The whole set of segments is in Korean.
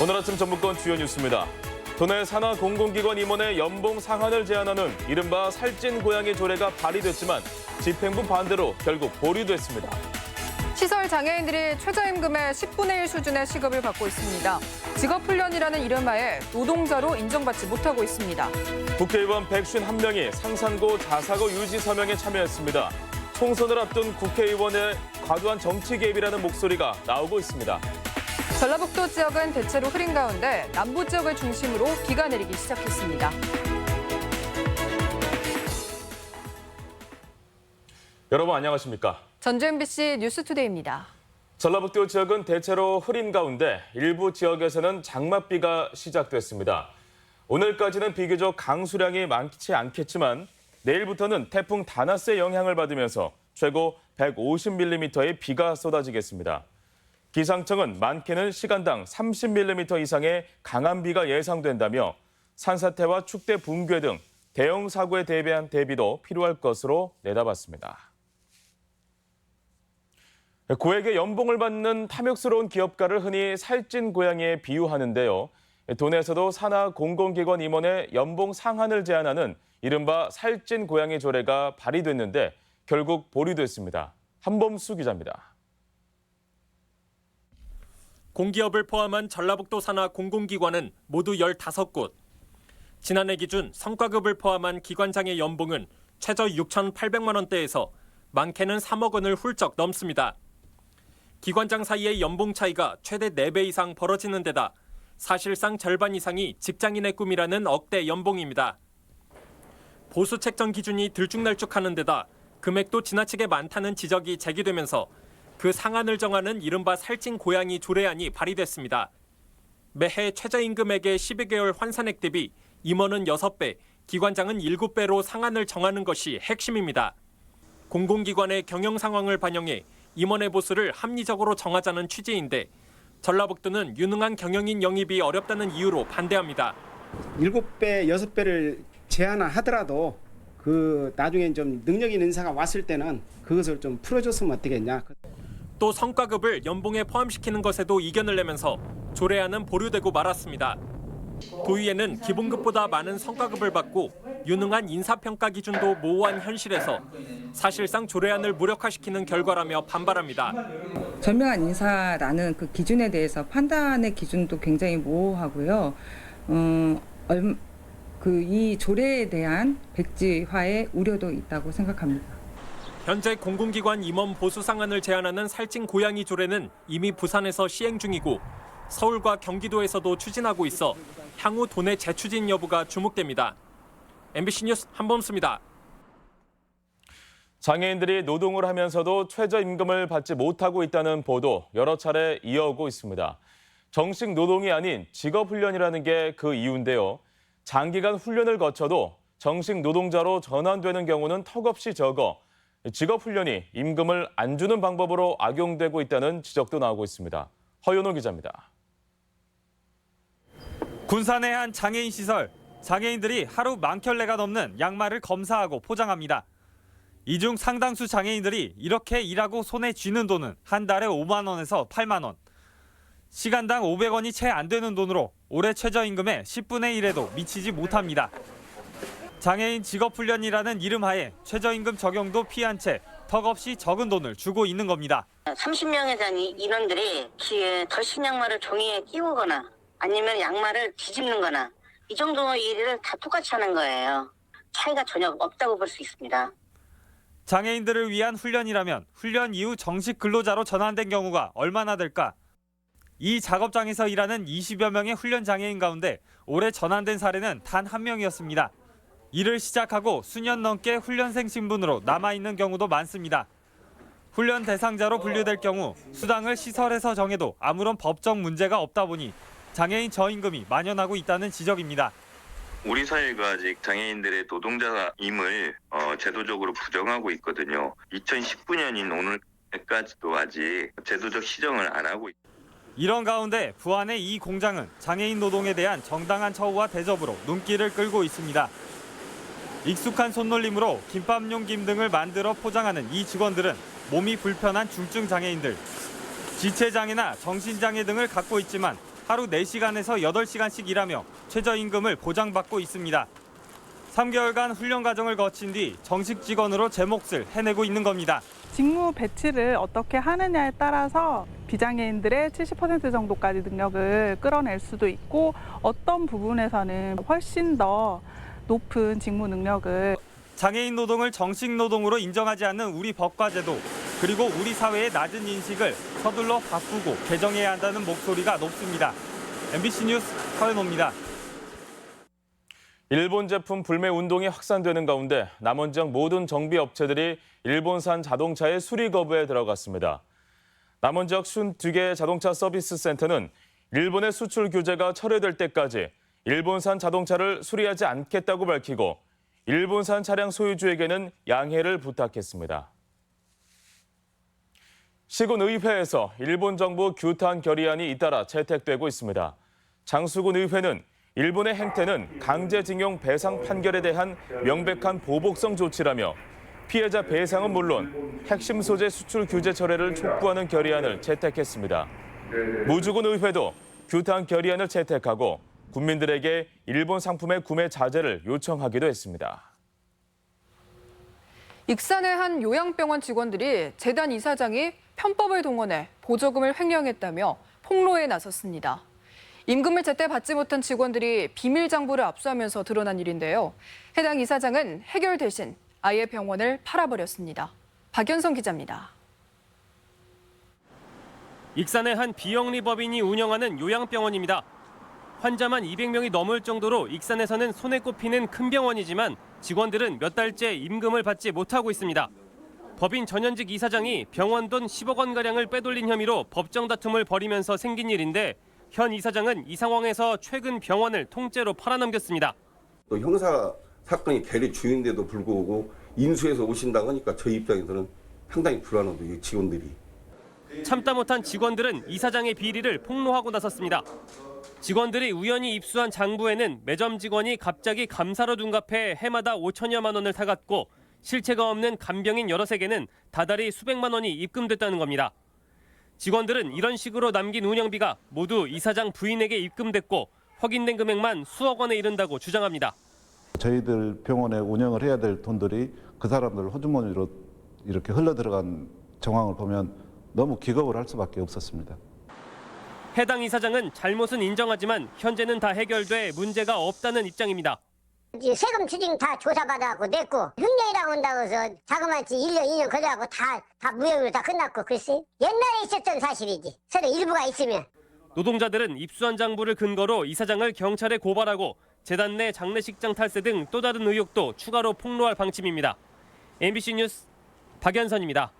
오늘 아침 전북권 주요 뉴스입니다. 도내 산하 공공기관 임원의 연봉 상한을 제한하는 이른바 살찐 고양이 조례가 발의됐지만 집행부 반대로 결국 보류됐습니다. 시설 장애인들이 최저임금의 10분의 1 수준의 시급을 받고 있습니다. 직업훈련이라는 이름하에 노동자로 인정받지 못하고 있습니다. 국회의원 151명이 상산고 자사고 유지 서명에 참여했습니다. 총선을 앞둔 국회의원의 과도한 정치 개입이라는 목소리가 나오고 있습니다. 전라북도 지역은 대체로 흐린 가운데 남부 지역을 중심으로 비가 내리기 시작했습니다. 여러분 안녕하십니까? 전주 MBC 뉴스투데이입니다. 전라북도 지역은 대체로 흐린 가운데 일부 지역에서는 장맛비가 시작됐습니다. 오늘까지는 비교적 강수량이 많지 않겠지만 내일부터는 태풍 다나스의 영향을 받으면서 최고 150mm의 비가 쏟아지겠습니다. 기상청은 많게는 시간당 30mm 이상의 강한 비가 예상된다며 산사태와 축대 붕괴 등 대형 사고에 대비한 대비도 필요할 것으로 내다봤습니다. 고액의 연봉을 받는 탐욕스러운 기업가를 흔히 살찐 고양이에 비유하는데요. 도내에서도 산하 공공기관 임원의 연봉 상한을 제한하는 이른바 살찐 고양이 조례가 발의됐는데 결국 보류됐습니다. 한범수 기자입니다. 공기업을 포함한 전라북도 산하 공공기관은 모두 15곳. 지난해 기준 성과급을 포함한 기관장의 연봉은 최저 6,800만 원대에서 많게는 3억 원을 훌쩍 넘습니다. 기관장 사이의 연봉 차이가 최대 4배 이상 벌어지는 데다 사실상 절반 이상이 직장인의 꿈이라는 억대 연봉입니다. 보수 책정 기준이 들쭉날쭉하는 데다 금액도 지나치게 많다는 지적이 제기되면서 그 상한을 정하는 이른바 살찐 고양이 조례안이 발의됐습니다. 매해 최저임금액의 12개월 환산액 대비 임원은 6배, 기관장은 7배로 상한을 정하는 것이 핵심입니다. 공공기관의 경영 상황을 반영해 임원의 보수를 합리적으로 정하자는 취지인데 전라북도는 유능한 경영인 영입이 어렵다는 이유로 반대합니다. 7배, 6배를 제한하더라도 나중에 좀 능력 있는 인사가 왔을 때는 그것을 좀 풀어줬으면 어떻겠냐. 또 성과급을 연봉에 포함시키는 것에도 이견을 내면서 조례안은 보류되고 말았습니다. 도의회는 기본급보다 많은 성과급을 받고 유능한 인사평가 기준도 모호한 현실에서 사실상 조례안을 무력화시키는 결과라며 반발합니다. 절명한 인사라는 그 기준에 대해서 판단의 기준도 굉장히 모호하고요. 이 조례에 대한 백지화의 우려도 있다고 생각합니다. 현재 공공기관 임원 보수 상한을 제한하는 살찐 고양이 조례는 이미 부산에서 시행 중이고 서울과 경기도에서도 추진하고 있어 향후 도내 재추진 여부가 주목됩니다. MBC 뉴스 한범수입니다. 장애인들이 노동을 하면서도 최저임금을 받지 못하고 있다는 보도 여러 차례 이어오고 있습니다. 정식 노동이 아닌 직업훈련이라는 게 그 이유인데요. 장기간 훈련을 거쳐도 정식 노동자로 전환되는 경우는 턱없이 적어 직업훈련이 임금을 안 주는 방법으로 악용되고 있다는 지적도 나오고 있습니다. 허윤호 기자입니다. 군산의 한 장애인 시설, 장애인들이 하루 10,000켤레가 넘는 양말을 검사하고 포장합니다. 이 중 상당수 장애인들이 이렇게 일하고 손에 쥐는 돈은 한 달에 5만 원에서 8만 원. 시간당 500원이 채 안 되는 돈으로 올해 최저임금의 10분의 1에도 미치지 못합니다. 장애인 직업훈련이라는 이름하에 최저임금 적용도 피한 채 턱없이 적은 돈을 주고 있는 겁니다. 30명에 대한 인원들이 덜신 양말을 종이에 끼우거나 아니면 양말을 뒤집는 이 정도 일을 다 똑같이 하는 거예요. 차이가 전혀 없다고 볼 수 있습니다. 장애인들을 위한 훈련이라면 훈련 이후 정식 근로자로 전환된 경우가 얼마나 될까? 이 작업장에서 일하는 20여 명의 훈련 장애인 가운데 올해 전환된 사례는 단 1명이었습니다. 일을 시작하고 수년 넘게 훈련생 신분으로 남아있는 경우도 많습니다. 훈련 대상자로 분류될 경우 수당을 시설에서 정해도 아무런 법적 문제가 없다 보니 장애인 저임금이 만연하고 있다는 지적입니다. 우리 사회가 아직 장애인들의 노동자임을 제도적으로 부정하고 있거든요. 2019년인 오늘까지도 아직 제도적 시정을 안 하고 있습니다. 이런 가운데 부안의 이 공장은 장애인 노동에 대한 정당한 처우와 대접으로 눈길을 끌고 있습니다. 익숙한 손놀림으로 김밥용 김 등을 만들어 포장하는 이 직원들은 몸이 불편한 중증 장애인들, 지체장애나 정신장애 등을 갖고 있지만 하루 4시간에서 8시간씩 일하며 최저임금을 보장받고 있습니다. 3개월간 훈련 과정을 거친 뒤 정식 직원으로 제 몫을 해내고 있는 겁니다. 직무 배치를 어떻게 하느냐에 따라서 비장애인들의 70% 정도까지 능력을 끌어낼 수도 있고 어떤 부분에서는 훨씬 더 높은 직무 능력을 장애인 노동을 정식 노동으로 인정하지 않는 우리 법과 제도, 그리고 우리 사회의 낮은 인식을 서둘러 바꾸고 개정해야 한다는 목소리가 높습니다. MBC 뉴스 서현호입니다. 일본 제품 불매 운동이 확산되는 가운데 남원 지역 모든 정비 업체들이 일본산 자동차의 수리 거부에 들어갔습니다. 남원 지역 52개 자동차 서비스 센터는 일본의 수출 규제가 철회될 때까지 일본산 자동차를 수리하지 않겠다고 밝히고 일본산 차량 소유주에게는 양해를 부탁했습니다. 시군의회에서 일본 정부 규탄 결의안이 잇따라 채택되고 있습니다. 장수군 의회는 일본의 행태는 강제징용 배상 판결에 대한 명백한 보복성 조치라며 피해자 배상은 물론 핵심 소재 수출 규제 철회를 촉구하는 결의안을 채택했습니다. 무주군 의회도 규탄 결의안을 채택하고 국민들에게 일본 상품의 구매 자제를 요청하기도 했습니다. 익산의 한 요양병원 직원들이 재단 이사장이 편법을 동원해 보조금을 횡령했다며 폭로에 나섰습니다. 임금을 제때 받지 못한 직원들이 비밀 장부를 압수하면서 드러난 일인데요. 해당 이사장은 해결 대신 아예 병원을 팔아버렸습니다. 박연성 기자입니다. 익산의 한 비영리 법인이 운영하는 요양병원입니다. 환자만 200명이 넘을 정도로 익산에서는 손에 꼽히는 큰 병원이지만 직원들은 몇 달째 임금을 받지 못하고 있습니다. 법인 전현직 이사장이 병원 돈 10억 원가량을 빼돌린 혐의로 법정 다툼을 벌이면서 생긴 일인데 현 이사장은 이 상황에서 최근 병원을 통째로 팔아넘겼습니다. 또 형사 사건이 대리 주인데도 불구하고 인수해서 오신다고 하니까 저희 입장에서는 상당히 불안하고 이 직원들이. 참다 못한 직원들은 이사장의 비리를 폭로하고 나섰습니다. 직원들이 우연히 입수한 장부에는 매점 직원이 갑자기 감사로 둔갑해 해마다 5천여만 원을 타갔고 실체가 없는 간병인 여러 세계는 다달이 수백만 원이 입금됐다는 겁니다. 직원들은 이런 식으로 남긴 운영비가 모두 이사장 부인에게 입금됐고 확인된 금액만 수억 원에 이른다고 주장합니다. 저희들 병원에 운영을 해야 될 돈들이 그 사람들 호주머니로 이렇게 흘러들어간 정황을 보면 너무 기겁을 할 수밖에 없었습니다. 해당 이사장은 잘못은 인정하지만 현재는 다 해결돼 문제가 없다는 입장입니다. 세금 추징 다 조사받아갖고 냈고 흉내이라고 한다고 해서 자그마치 1년, 2년 걸려갖고 다 무혐의로 다 끝났고 글쎄 옛날에 있었던 사실이지. 서로 일부가 있으면. 노동자들은 입수한 장부를 근거로 이사장을 경찰에 고발하고 재단 내 장례식장 탈세 등 또 다른 의혹도 추가로 폭로할 방침입니다. MBC 뉴스 박연선입니다.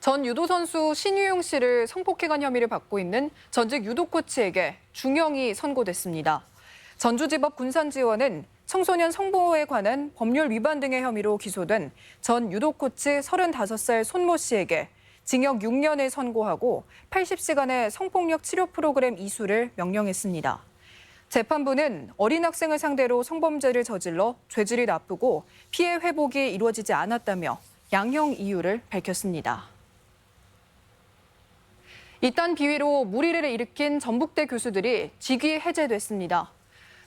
전 유도 선수 신유용 씨를 성폭행한 혐의를 받고 있는 전직 유도 코치에게 중형이 선고됐습니다. 전주지법 군산지원은 청소년 성보호에 관한 법률 위반 등의 혐의로 기소된 전 유도 코치 35살 손모 씨에게 징역 6년을 선고하고 80시간의 성폭력 치료 프로그램 이수를 명령했습니다. 재판부는 어린 학생을 상대로 성범죄를 저질러 죄질이 나쁘고 피해 회복이 이루어지지 않았다며 양형 이유를 밝혔습니다. 이딴 비위로 물의를 일으킨 전북대 교수들이 직위 해제됐습니다.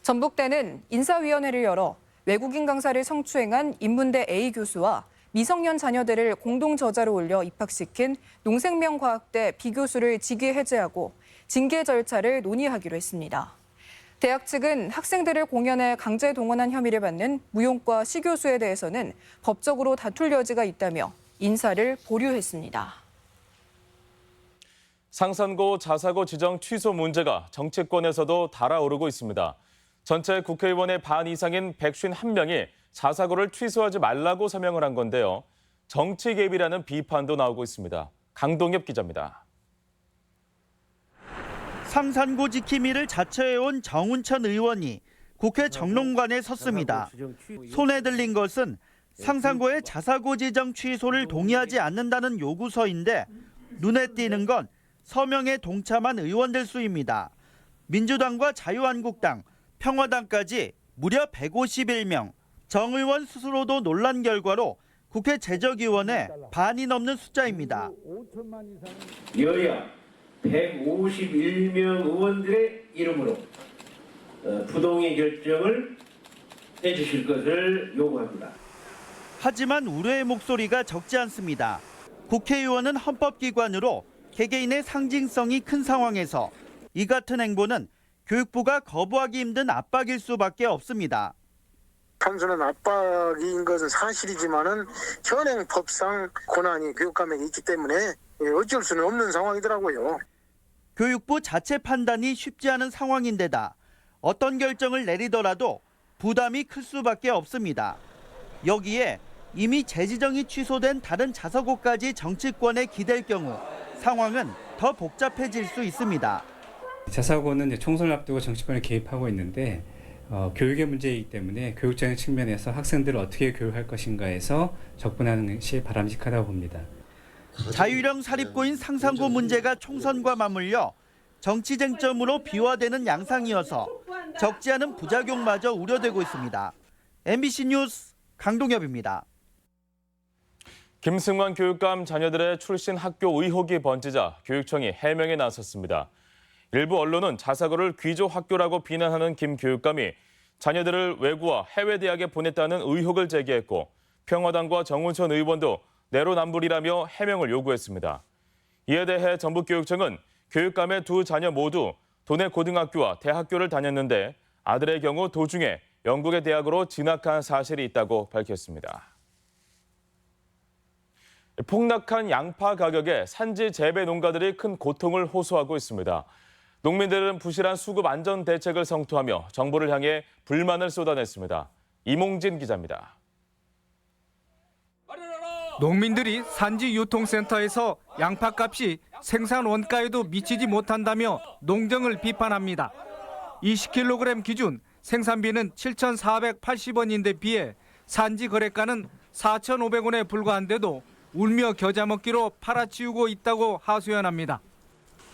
전북대는 인사위원회를 열어 외국인 강사를 성추행한 인문대 A 교수와 미성년 자녀들을 공동 저자로 올려 입학시킨 농생명과학대 B 교수를 직위 해제하고 징계 절차를 논의하기로 했습니다. 대학 측은 학생들을 공연에 강제 동원한 혐의를 받는 무용과 C 교수에 대해서는 법적으로 다툴 여지가 있다며 인사를 보류했습니다. 상산고 자사고 지정 취소 문제가 정치권에서도 달아오르고 있습니다. 전체 국회의원의 반 이상인 151명이 자사고를 취소하지 말라고 서명을 한 건데요. 정치 개입이라는 비판도 나오고 있습니다. 강동엽 기자입니다. 상산고 지킴이를 자처해온 정운천 의원이 국회 정론관에 섰습니다. 손에 들린 것은 상산고의 자사고 지정 취소를 동의하지 않는다는 요구서인데 눈에 띄는 건 서명에 동참한 의원들 수입니다. 민주당과 자유한국당, 평화당까지 무려 151명. 정 의원 스스로도 논란 결과로 국회 제적위원회 반이 넘는 숫자입니다. 여야 151명 의원들의 이름으로 부동의 결정을 해주실 것을 요구합니다. 하지만 우려의 목소리가 적지 않습니다. 국회의원은 헌법기관으로 개개인의 상징성이 큰 상황에서 이 같은 행보는 교육부가 거부하기 힘든 압박일 수밖에 없습니다. 단순한 압박인 것은 사실이지만은 현행법상 권한이 교육감에게 있기 때문에 어쩔 수는 없는 상황이더라고요. 교육부 자체 판단이 쉽지 않은 상황인데다 어떤 결정을 내리더라도 부담이 클 수밖에 없습니다. 여기에 이미 재지정이 취소된 다른 자사고까지 정치권에 기댈 경우 상황은 더 복잡해질 수 있습니다. 자사고는 총선을 앞두고 정치권에 개입하고 있는데 교육의 문제이기 때문에 교육적인 측면에서 학생들을 어떻게 교육할 것인가에서 접근하는 것이 바람직하다고 봅니다. 자유형 사립고인 상상고 문제가 총선과 맞물려 정치 쟁점으로 비화되는 양상이어서 적지 않은 부작용마저 우려되고 있습니다. MBC 뉴스 강동엽입니다. 김승환 교육감 자녀들의 출신 학교 의혹이 번지자 교육청이 해명에 나섰습니다. 일부 언론은 자사고를 귀족 학교라고 비난하는 김 교육감이 자녀들을 외고와 해외 대학에 보냈다는 의혹을 제기했고 평화당과 정운천 의원도 내로남불이라며 해명을 요구했습니다. 이에 대해 전북교육청은 교육감의 두 자녀 모두 도내 고등학교와 대학교를 다녔는데 아들의 경우 도중에 영국의 대학으로 진학한 사실이 있다고 밝혔습니다. 폭락한 양파 가격에 산지 재배 농가들이 큰 고통을 호소하고 있습니다. 농민들은 부실한 수급 안전 대책을 성토하며 정부를 향해 불만을 쏟아냈습니다. 이몽진 기자입니다. 농민들이 산지 유통센터에서 양파값이 생산 원가에도 미치지 못한다며 농정을 비판합니다. 20kg 기준 생산비는 7,480원인데 비해 산지 거래가는 4,500원에 불과한데도 울며 겨자 먹기로 팔아치우고 있다고 하소연합니다.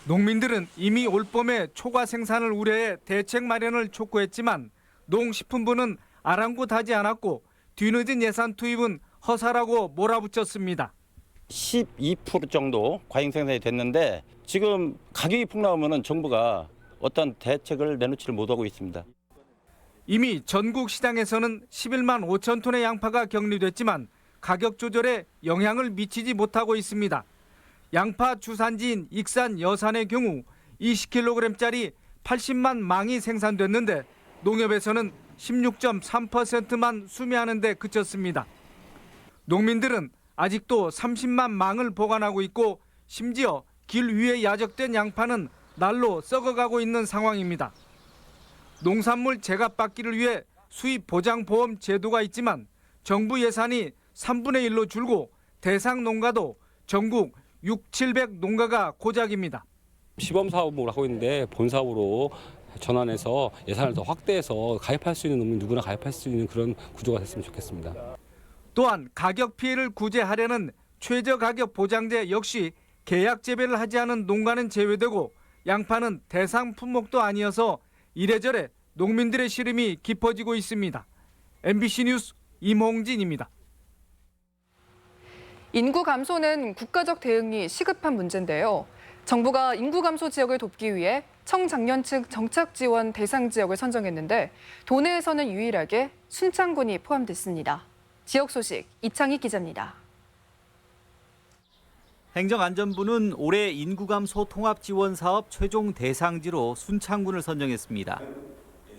농민들은 이미 올봄에 초과 생산을 우려해 대책 마련을 촉구했지만 농식품부는 아랑곳하지 않았고 뒤늦은 예산 투입은 허사라고 몰아붙였습니다. 12% 정도 과잉 생산이 됐는데 지금 가격이 폭락하면 정부가 어떤 대책을 내놓지를 못하고 있습니다. 이미 전국 시장에서는 11만 5천 톤의 양파가 격리됐지만 가격 조절에 영향을 미치지 못하고 있습니다. 양파 주산지인 익산 여산의 경우 20kg짜리 80만 망이 생산됐는데 농협에서는 16.3%만 수매하는 데 그쳤습니다. 농민들은 아직도 30만 망을 보관하고 있고 심지어 길 위에 야적된 양파는 날로 썩어가고 있는 상황입니다. 농산물 제값받기를 위해 수입 보장 보험 제도가 있지만 정부 예산이 3분의 1로 줄고 대상 농가도 전국 700 농가가 고작입니다. 시범 사업을 하고 있는데 본 사업으로 전환해서 예산을 더 확대해서 가입할 수 있는 농민 누구나 가입할 수 있는 그런 구조가 됐으면 좋겠습니다. 또한 가격 피해를 구제하려는 최저가격 보장제 역시 계약 재배를 하지 않은 농가는 제외되고 양파는 대상 품목도 아니어서 이래저래 농민들의 시름이 깊어지고 있습니다. MBC 뉴스 임홍진입니다. 인구 감소는 국가적 대응이 시급한 문제인데요. 정부가 인구 감소 지역을 돕기 위해 청장년층 정착 지원 대상 지역을 선정했는데 도내에서는 유일하게 순창군이 포함됐습니다. 지역 소식 이창희 기자입니다. 행정안전부는 올해 인구 감소 통합 지원 사업 최종 대상지로 순창군을 선정했습니다.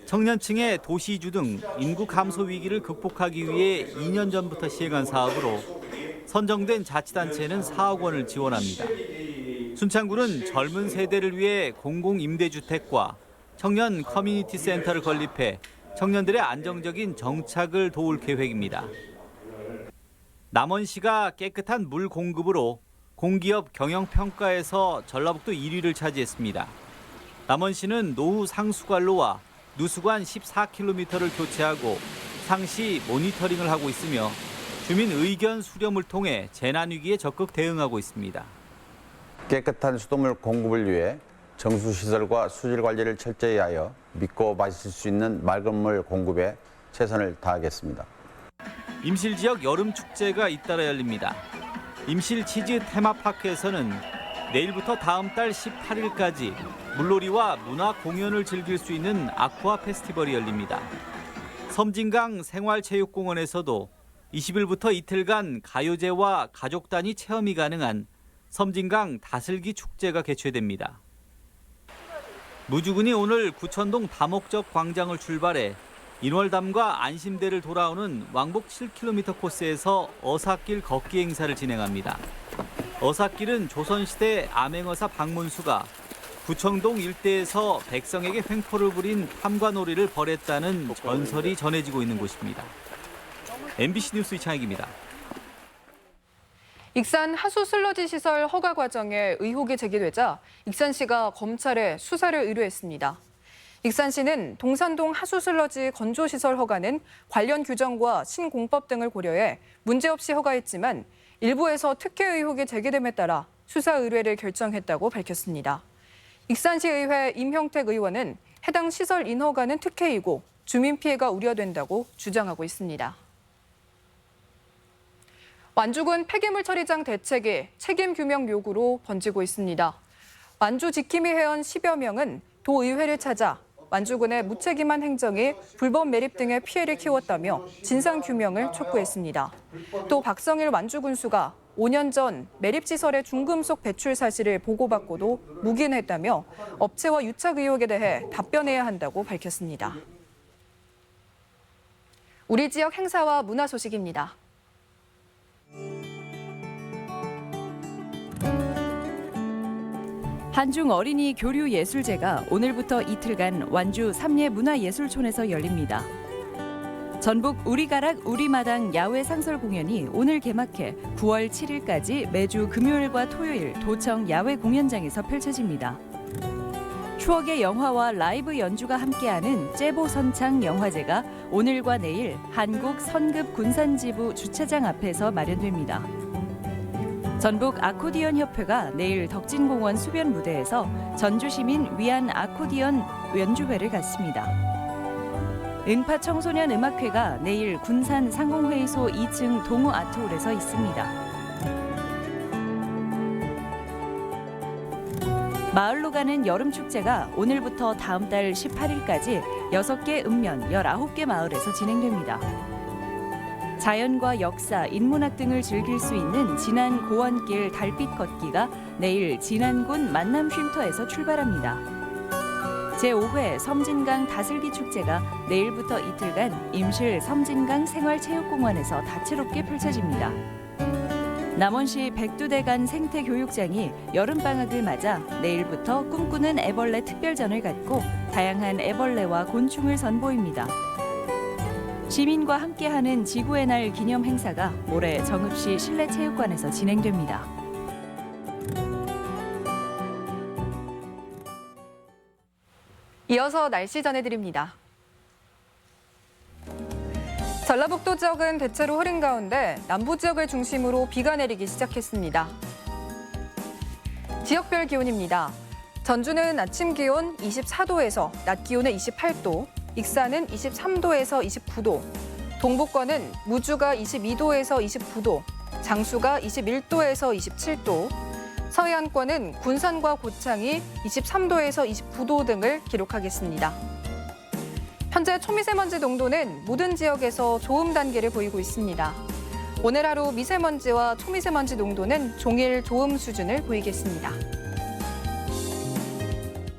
청년층의 도시이주 등 인구 감소 위기를 극복하기 위해 2년 전부터 시행한 사업으로 선정된 자치단체는 4억 원을 지원합니다. 순창군은 젊은 세대를 위해 공공임대주택과 청년 커뮤니티 센터를 건립해 청년들의 안정적인 정착을 도울 계획입니다. 남원시가 깨끗한 물 공급으로 공기업 경영평가에서 전라북도 1위를 차지했습니다. 남원시는 노후 상수관로와 누수관 14km를 교체하고 상시 모니터링을 하고 있으며 주민 의견 수렴을 통해 재난 위기에 적극 대응하고 있습니다. 깨끗한 수돗물 공급을 위해 정수시설과 수질 관리를 철저히 하여 믿고 마실 수 있는 맑은 물 공급에 최선을 다하겠습니다. 임실 지역 여름 축제가 잇따라 열립니다. 임실 치즈 테마파크에서는 내일부터 다음 달 18일까지 물놀이와 문화 공연을 즐길 수 있는 아쿠아 페스티벌이 열립니다. 섬진강 생활체육공원에서도 20일부터 이틀간 가요제와 가족 단위 체험이 가능한 섬진강 다슬기 축제가 개최됩니다. 무주군이 오늘 구천동 다목적 광장을 출발해 인월담과 안심대를 돌아오는 왕복 7km 코스에서 어사길 걷기 행사를 진행합니다. 어사길은 조선시대 암행어사 박문수가 구청동 일대에서 백성에게 횡포를 부린 탐관오리를 벌였다는 전설이 전해지고 있는 곳입니다. MBC 뉴스 이창익입니다. 익산 하수 슬러지 시설 허가 과정에 의혹이 제기되자 익산시가 검찰에 수사를 의뢰했습니다. 익산시는 동산동 하수 슬러지 건조 시설 허가는 관련 규정과 신공법 등을 고려해 문제없이 허가했지만 일부에서 특혜 의혹이 제기됨에 따라 수사 의뢰를 결정했다고 밝혔습니다. 익산시의회 임형택 의원은 해당 시설 인허가는 특혜이고 주민 피해가 우려된다고 주장하고 있습니다. 완주군 폐기물 처리장 대책이 책임 규명 요구로 번지고 있습니다. 완주 지킴이 회원 10여 명은 도의회를 찾아 완주군의 무책임한 행정이 불법 매립 등의 피해를 키웠다며 진상 규명을 촉구했습니다. 또 박성일 완주군수가 5년 전 매립시설의 중금속 배출 사실을 보고받고도 묵인했다며 업체와 유착 의혹에 대해 답변해야 한다고 밝혔습니다. 우리 지역 행사와 문화 소식입니다. 한중 어린이 교류 예술제가 오늘부터 이틀간 완주 삼례문화예술촌에서 열립니다. 전북 우리가락 우리마당 야외 상설 공연이 오늘 개막해 9월 7일까지 매주 금요일과 토요일 도청 야외 공연장에서 펼쳐집니다. 추억의 영화와 라이브 연주가 함께하는 째보선창 영화제가 오늘과 내일 한국 선급 군산지부 주차장 앞에서 마련됩니다. 전북 아코디언 협회가 내일 덕진공원 수변 무대에서 전주시민 위안 아코디언 연주회를 갖습니다. 응파 청소년 음악회가 내일 군산 상공회의소 2층 동우 아트홀에서 있습니다. 마을로 가는 여름축제가 오늘부터 다음 달 18일까지 6개 읍면 19개 마을에서 진행됩니다. 자연과 역사, 인문학 등을 즐길 수 있는 진안 고원길 달빛 걷기가 내일 진안군 만남 쉼터에서 출발합니다. 제5회 섬진강 다슬기 축제가 내일부터 이틀간 임실 섬진강 생활체육공원에서 다채롭게 펼쳐집니다. 남원시 백두대간 생태교육장이 여름방학을 맞아 내일부터 꿈꾸는 애벌레 특별전을 갖고 다양한 애벌레와 곤충을 선보입니다. 시민과 함께하는 지구의 날 기념 행사가 모레 정읍시 실내체육관에서 진행됩니다. 이어서 날씨 전해드립니다. 전라북도 지역은 대체로 흐린 가운데 남부 지역을 중심으로 비가 내리기 시작했습니다. 지역별 기온입니다. 전주는 아침 기온 24도에서 낮 기온은 28도, 익산은 23도에서 29도, 동북권은 무주가 22도에서 29도, 장수가 21도에서 27도, 서해안권은 군산과 고창이 23도에서 29도 등을 기록하겠습니다. 현재 초미세먼지 농도는 모든 지역에서 좋음 단계를 보이고 있습니다. 오늘 하루 미세먼지와 초미세먼지 농도는 종일 좋음 수준을 보이겠습니다.